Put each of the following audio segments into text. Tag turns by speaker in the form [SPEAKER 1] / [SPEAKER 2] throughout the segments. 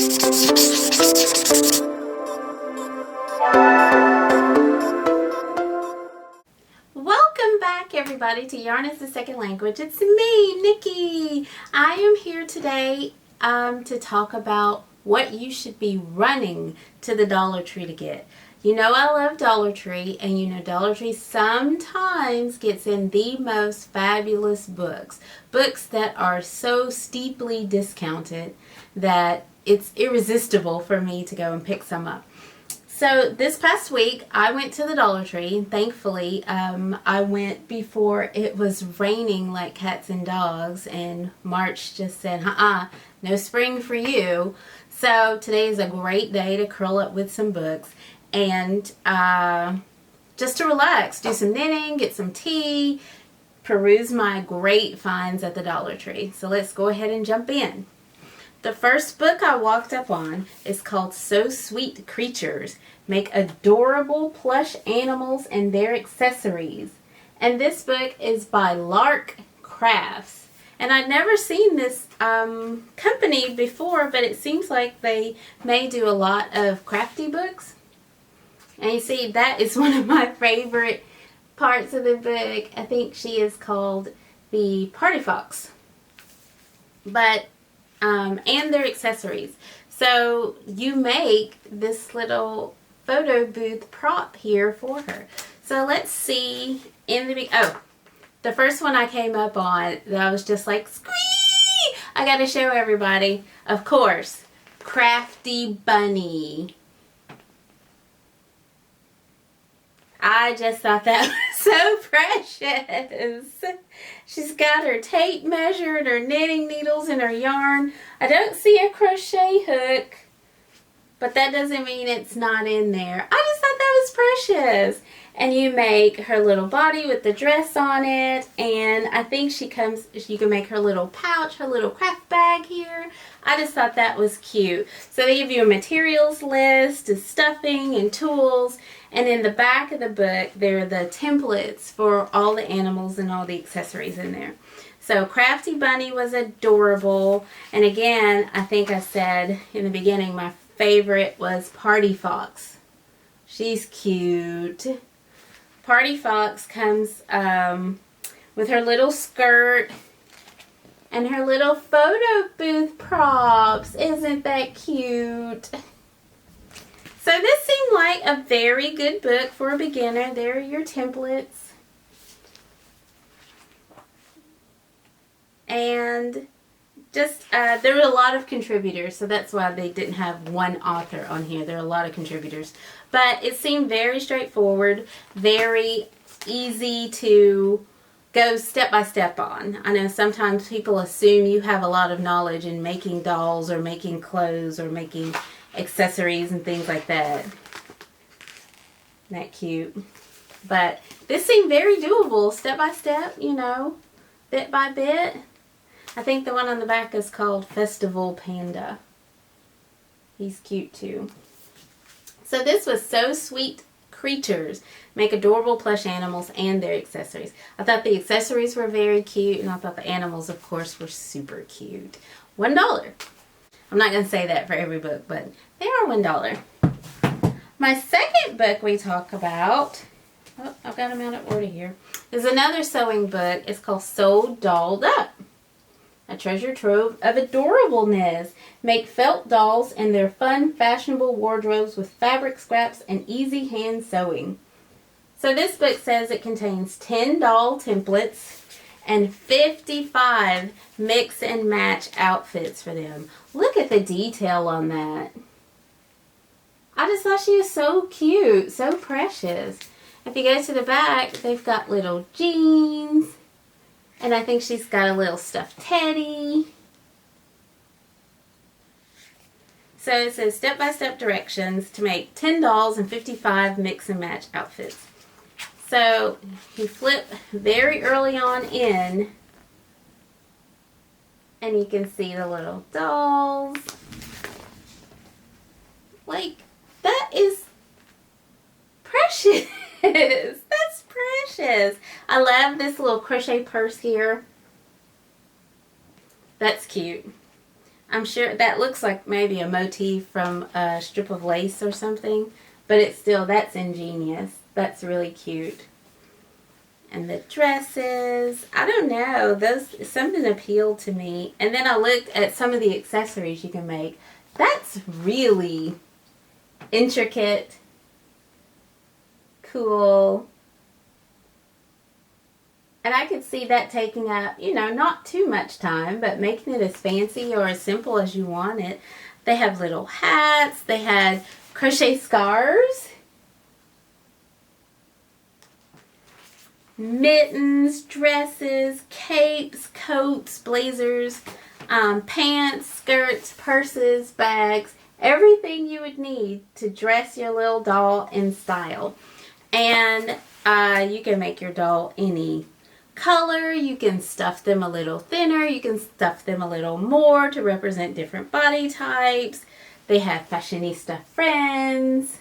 [SPEAKER 1] Welcome back, everybody, to Yarn is the Second Language. It's me, Nikki. I am here today to talk about what you should be running to the Dollar Tree to get. You know I love Dollar Tree, and you know Dollar Tree sometimes gets in the most fabulous books. Books that are so steeply discounted that it's irresistible for me to go and pick some up. So this past week, I went to the Dollar Tree. Thankfully, I went before it was raining like cats and dogs, and March just said, no spring for you. So today is a great day to curl up with some books and just to relax, do some knitting, get some tea, peruse my great finds at the Dollar Tree. So let's go ahead and jump in. The first book I walked up on is called So Sweet Creatures. Make adorable plush animals and their accessories. And this book is by Lark Crafts. And I'd never seen this company before, but it seems like they may do a lot of crafty books. And you see, that is one of my favorite parts of the book. I think she is called the Party Fox. But and their accessories. So you make this little photo booth prop here for her. So let's see in the the first one I came up on that I was just like, squee! I gotta show everybody. Of course, Crafty Bunny. I just thought that was so precious. She's got her tape measure and her knitting needles and her yarn. I don't see a crochet hook, but that doesn't mean it's not in there. I just thought that was precious. And you make her little body with the dress on it, and I think you can make her little pouch, her little craft bag here. I just thought that was cute. So they give you a materials list, of stuffing and tools, and in the back of the book there are the templates for all the animals and all the accessories in there. So Crafty Bunny was adorable, and again, I think I said in the beginning my favorite was Party Fox. She's cute. Party Fox comes with her little skirt and her little photo booth props. Isn't that cute? So this seemed like a very good book for a beginner. There are your templates. And just, there were a lot of contributors, so that's why they didn't have one author on here. There are a lot of contributors. But it seemed very straightforward, very easy to go step by step on. I know sometimes people assume you have a lot of knowledge in making dolls or making clothes or making accessories and things like that. Isn't that cute? But this seemed very doable, step by step, you know, bit by bit. I think the one on the back is called Festival Panda. He's cute too. So this was So Sweet Creatures. Make adorable plush animals and their accessories. I thought the accessories were very cute, and I thought the animals, of course, were super cute. $1. I'm not going to say that for every book, but they are $1. My second book we talk about, I've got them out of order here, is another sewing book. It's called Sew Dolled Up. A treasure trove of adorableness. Make felt dolls and their fun, fashionable wardrobes with fabric scraps and easy hand sewing. So this book says it contains 10 doll templates and 55 mix and match outfits for them. Look at the detail on that. I just thought she was so cute, so precious. If you go to the back, they've got little jeans. And I think she's got a little stuffed teddy. So it says step-by-step directions to make 10 dolls and 55 mix and match outfits. So you flip very early on in, and you can see the little dolls. Like, that is precious. That's precious. I love this little crochet purse here. That's cute. I'm sure that looks like maybe a motif from a strip of lace or something, but it's still, that's ingenious. That's really cute. And the dresses, I don't know, those, something appealed to me. And then I looked at some of the accessories you can make. That's really intricate, cool. And I could see that taking up, you know, not too much time, but making it as fancy or as simple as you want it. They have little hats. They had crochet scarves, mittens, dresses, capes, coats, blazers, pants, skirts, purses, bags, everything you would need to dress your little doll in style. And you can make your doll any color. You can stuff them a little thinner. You can stuff them a little more to represent different body types. They have fashionista friends.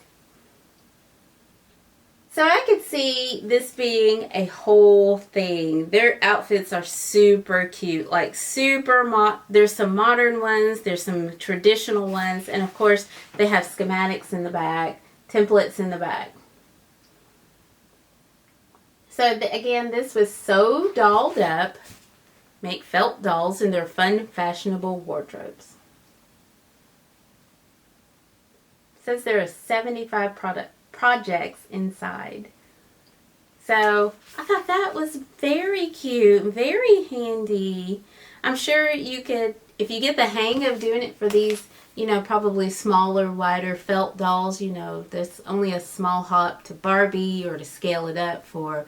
[SPEAKER 1] So I could see this being a whole thing. Their outfits are super cute, like there's some modern ones, there's some traditional ones, and of course they have schematics in the back, templates in the back. So again, this was Sew Dolled Up. Make felt dolls in their fun, fashionable wardrobes. It says there are 75 projects inside. So I thought that was very cute, very handy. I'm sure you could, if you get the hang of doing it for these, you know, probably smaller, wider felt dolls, you know, there's only a small hop to Barbie or to scale it up for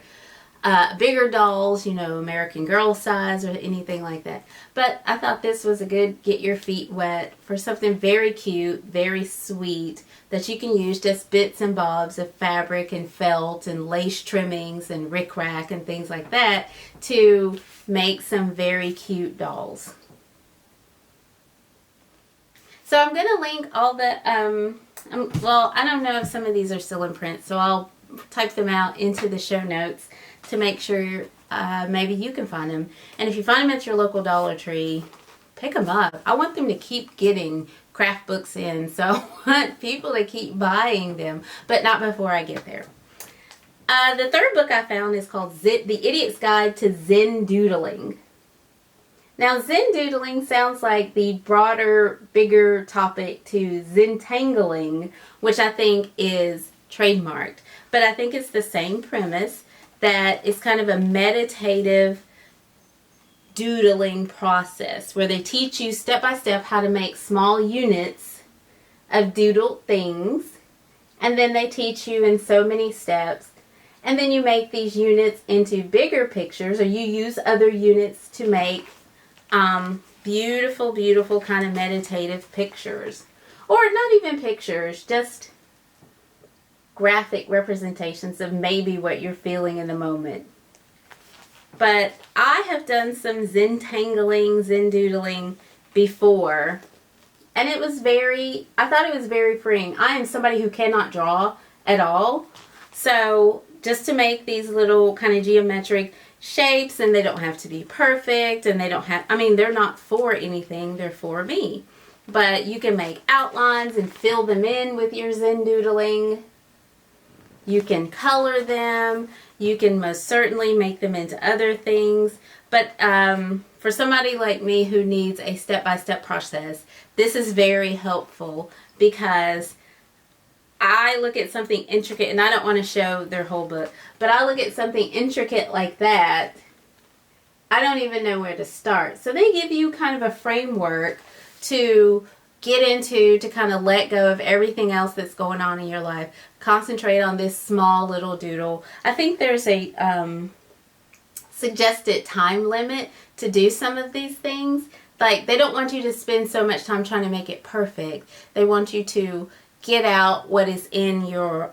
[SPEAKER 1] bigger dolls, you know, American Girl size or anything like that. But I thought this was a good get your feet wet for something very cute, very sweet, that you can use just bits and bobs of fabric and felt and lace trimmings and rickrack and things like that to make some very cute dolls. So I'm going to link all the, well, I don't know if some of these are still in print, so I'll type them out into the show notes to make sure maybe you can find them. And if you find them at your local Dollar Tree, pick them up. I want them to keep getting craft books in, so I want people to keep buying them, but not before I get there. The third book I found is called The Idiot's Guide to Zen Doodling. Now, Zen Doodling sounds like the broader, bigger topic to Zentangling, which I think is trademarked. But I think it's the same premise, that it's kind of a meditative doodling process where they teach you step by step how to make small units of doodled things, and then they teach you in so many steps, and then you make these units into bigger pictures, or you use other units to make beautiful, beautiful kind of meditative pictures, or not even pictures, just graphic representations of maybe what you're feeling in the moment. But I have done some Zentangling, Zen doodling before, and it was I thought it was very freeing. I am somebody who cannot draw at all, so just to make these little kind of geometric shapes, and they don't have to be perfect, and they don't have, I mean, they're not for anything, they're for me. But you can make outlines and fill them in with your Zen doodling. You can color them. You can most certainly make them into other things. But for somebody like me who needs a step-by-step process, this is very helpful, because I look at something intricate, and I don't want to show their whole book, but I look at something intricate like that, I don't even know where to start. So they give you kind of a framework to get into, to kind of let go of everything else that's going on in your life. Concentrate on this small little doodle. I think there's a suggested time limit to do some of these things. Like, they don't want you to spend so much time trying to make it perfect. They want you to get out what is in your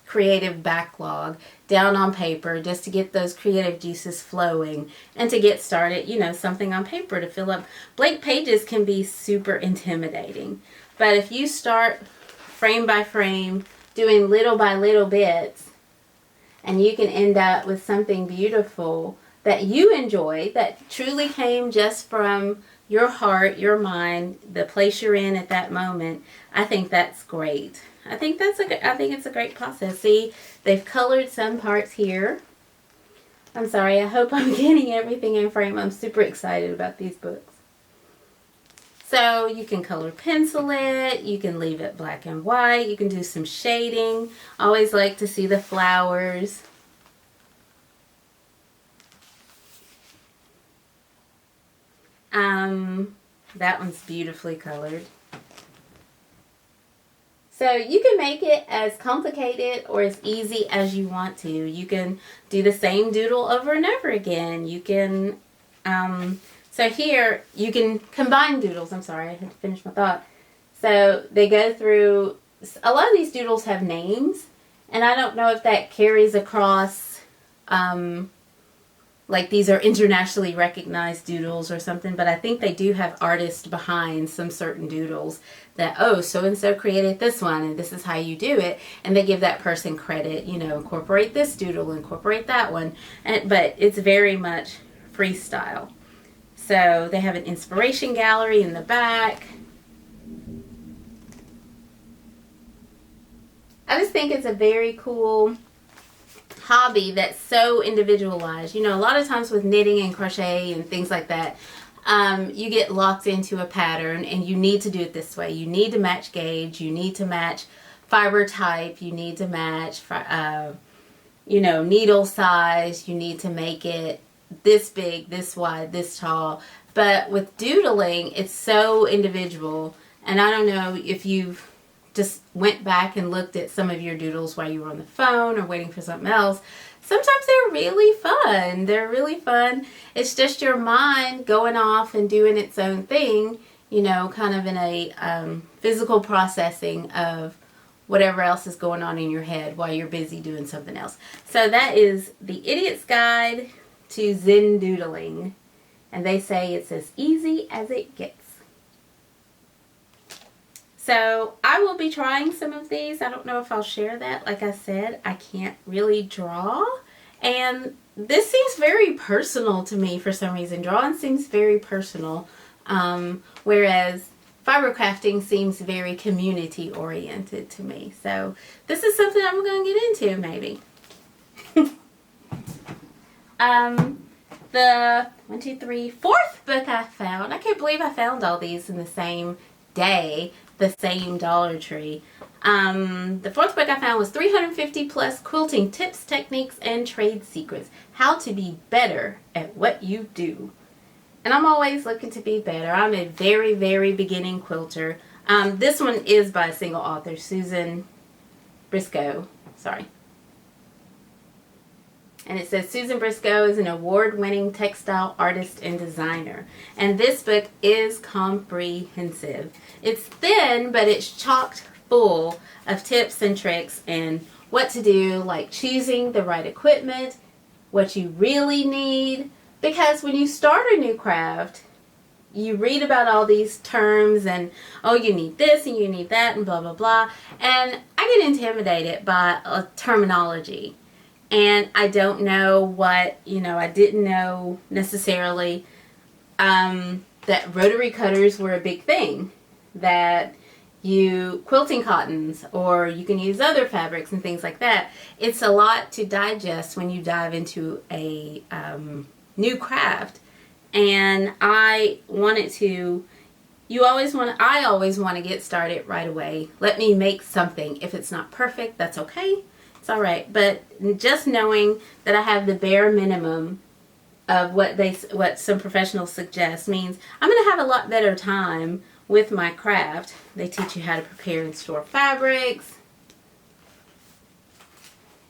[SPEAKER 1] creative backlog down on paper, just to get those creative juices flowing and to get started, you know, something on paper to fill up. Blank pages can be super intimidating, but if you start frame by frame, doing little by little bits, and you can end up with something beautiful that you enjoy, that truly came just from your heart, your mind, the place you're in at that moment. I think that's great. I think it's a great process. See, they've colored some parts here. I'm sorry, I hope I'm getting everything in frame. I'm super excited about these books. So you can color pencil it, you can leave it black and white, you can do some shading. I always like to see the flowers. That one's beautifully colored. So you can make it as complicated or as easy as you want to. You can do the same doodle over and over again. You can, so here you can combine doodles. I'm sorry, I had to finish my thought. So they go through, a lot of these doodles have names, and I don't know if that carries across, like these are internationally recognized doodles or something, but I think they do have artists behind some certain doodles that, oh, so-and-so created this one and this is how you do it, and they give that person credit, you know, incorporate this doodle, incorporate that one, but it's very much freestyle. So they have an inspiration gallery in the back. I just think it's a very cool hobby that's so individualized. You know, a lot of times with knitting and crochet and things like that, you get locked into a pattern and you need to do it this way. You need to match gauge, you need to match fiber type, you need to match, you know, needle size, you need to make it this big, this wide, this tall. But with doodling, it's so individual. And I don't know if you've just went back and looked at some of your doodles while you were on the phone or waiting for something else. Sometimes they're really fun. They're really fun. It's just your mind going off and doing its own thing, you know, kind of in a physical processing of whatever else is going on in your head while you're busy doing something else. So that is The Idiot's Guide to Zen Doodling. And they say it's as easy as it gets. So I will be trying some of these. I don't know if I'll share that. Like I said, I can't really draw. And this seems very personal to me for some reason. Drawing seems very personal. Whereas fiber crafting seems very community oriented to me. So this is something I'm going to get into maybe. The fourth book I found. I can't believe I found all these in the same day. The same Dollar Tree. The fourth book I found was 350 plus quilting tips, techniques, and trade secrets. How to be better at what you do. And I'm always looking to be better. I'm a very, very beginning quilter. This one is by a single author, Susan Briscoe. Sorry. And it says Susan Briscoe is an award-winning textile artist and designer. And this book is comprehensive. It's thin, but it's chocked full of tips and tricks and what to do, like choosing the right equipment, what you really need. Because when you start a new craft, you read about all these terms and, oh, you need this and you need that and blah, blah, blah. And I get intimidated by a terminology. And I don't know what, you know, I didn't know necessarily that rotary cutters were a big thing. That quilting cottons, or you can use other fabrics and things like that. It's a lot to digest when you dive into a new craft. And I always want to get started right away. Let me make something. If it's not perfect, that's okay. It's all right, but just knowing that I have the bare minimum of what some professionals suggest means I'm going to have a lot better time with my craft. They teach you how to prepare and store fabrics.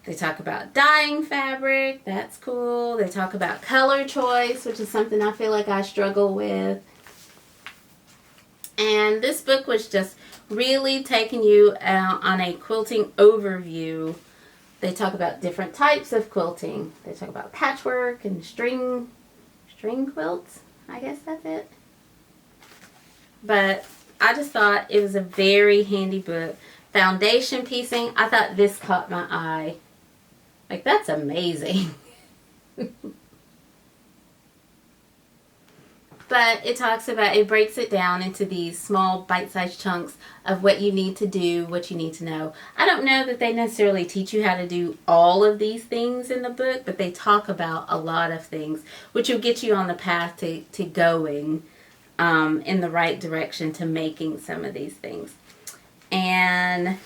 [SPEAKER 1] They talk about dyeing fabric. That's cool. They talk about color choice, which is something I feel like I struggle with. And this book was just really taking you on a quilting overview. They talk about different types of quilting. They talk about patchwork and string quilts. I guess that's it. But I just thought it was a very handy book. Foundation piecing. I thought this caught my eye. Like, that's amazing. But it breaks it down into these small bite-sized chunks of what you need to do, what you need to know. I don't know that they necessarily teach you how to do all of these things in the book, but they talk about a lot of things, which will get you on the path to going in the right direction to making some of these things. And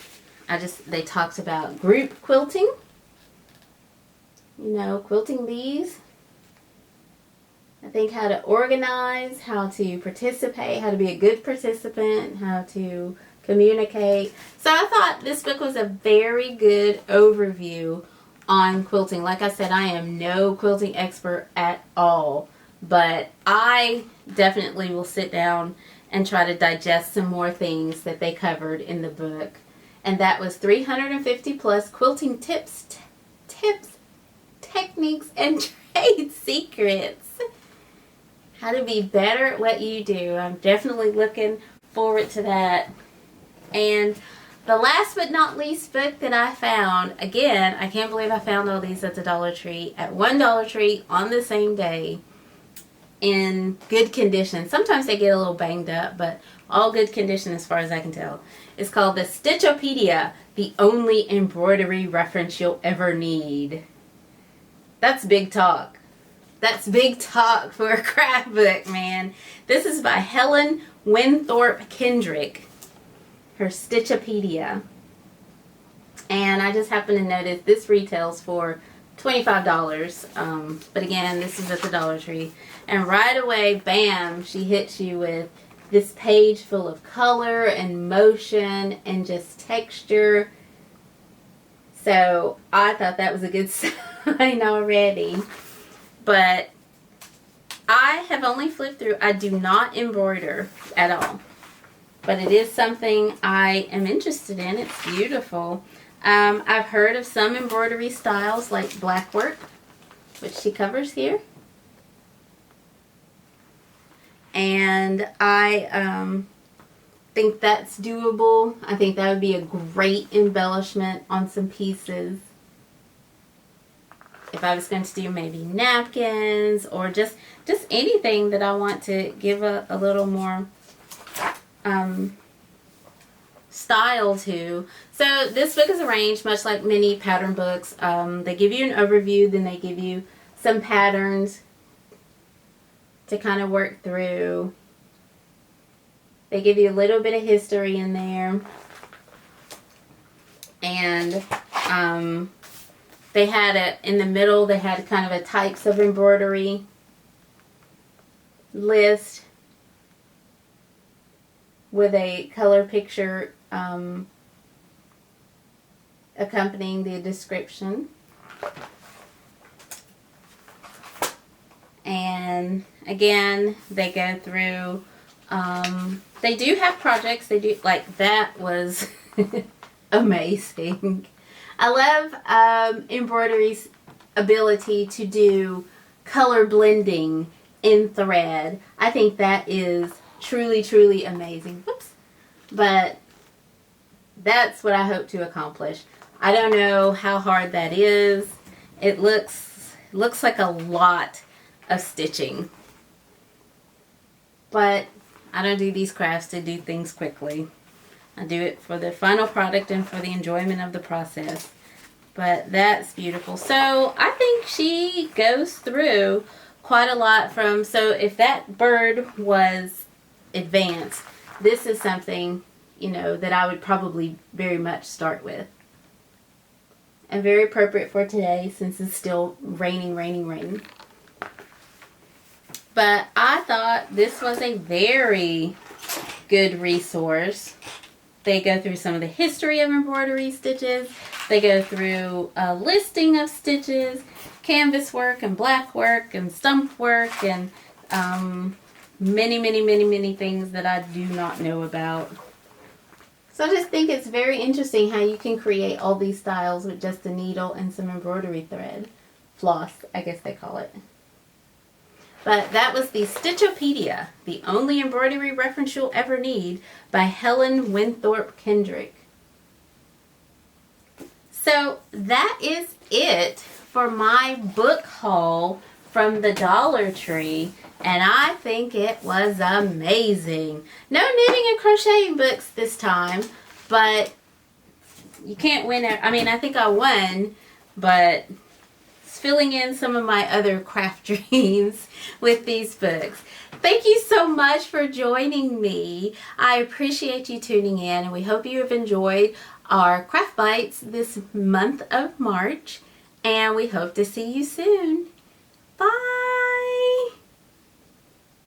[SPEAKER 1] they talked about group quilting. Quilting bees. I think how to organize, how to participate, how to be a good participant, how to communicate. So I thought this book was a very good overview on quilting. Like I said, I am no quilting expert at all, but I definitely will sit down and try to digest some more things that they covered in the book. And that was 350 plus quilting tips, techniques, and trade secrets. How to be better at what you do. I'm definitely looking forward to that. And the last but not least book that I found, again, I can't believe I found all these at the Dollar Tree, at one Dollar Tree on the same day in good condition. Sometimes they get a little banged up, but all good condition as far as I can tell. It's called the Stitchopedia, the only embroidery reference you'll ever need. That's big talk. That's big talk for a craft book, man. This is by Helen Winthorpe Kendrick, her Stitchopedia. And I just happened to notice this retails for $25. But again, this is at the Dollar Tree. And right away, bam, she hits you with this page full of color and motion and just texture. So I thought that was a good sign already. But I have only flipped through. I do not embroider at all. But it is something I am interested in. It's beautiful. I've heard of some embroidery styles like black work, which she covers here. And I think that's doable. I think that would be a great embellishment on some pieces. If I was going to do maybe napkins or just anything that I want to give a little more style to. So this book is arranged much like many pattern books. They give you an overview, then they give you some patterns to kind of work through. They give you a little bit of history in there. And they had in the middle, they had kind of a types of embroidery list with a color picture accompanying the description. And again, they go through, they do have projects. They do, like that was amazing. I love embroidery's ability to do color blending in thread. I think that is truly, truly amazing. Whoops. But that's what I hope to accomplish. I don't know how hard that is. It looks like a lot of stitching. But I don't do these crafts to do things quickly. I do it for the final product and for the enjoyment of the process. But that's beautiful. So I think she goes through quite a lot from, so if that bird was advanced, this is something, that I would probably very much start with. And very appropriate for today since it's still raining. But I thought this was a very good resource. They go through some of the history of embroidery stitches. They go through a listing of stitches, canvas work and black work and stump work and many things that I do not know about. So I just think it's very interesting how you can create all these styles with just a needle and some embroidery thread. Floss, I guess they call it. But that was the Stitchopedia, the only embroidery reference you'll ever need, by Helen Winthorpe Kendrick. So that is it for my book haul from the Dollar Tree, and I think it was amazing. No knitting and crocheting books this time, but you can't win it. I mean, I think I won, but it's filling in some of my other craft dreams with these books. Thank you so much for joining me. I appreciate you tuning in, and we hope you have enjoyed our Craft Bites this month of March, and we hope to see you soon. Bye!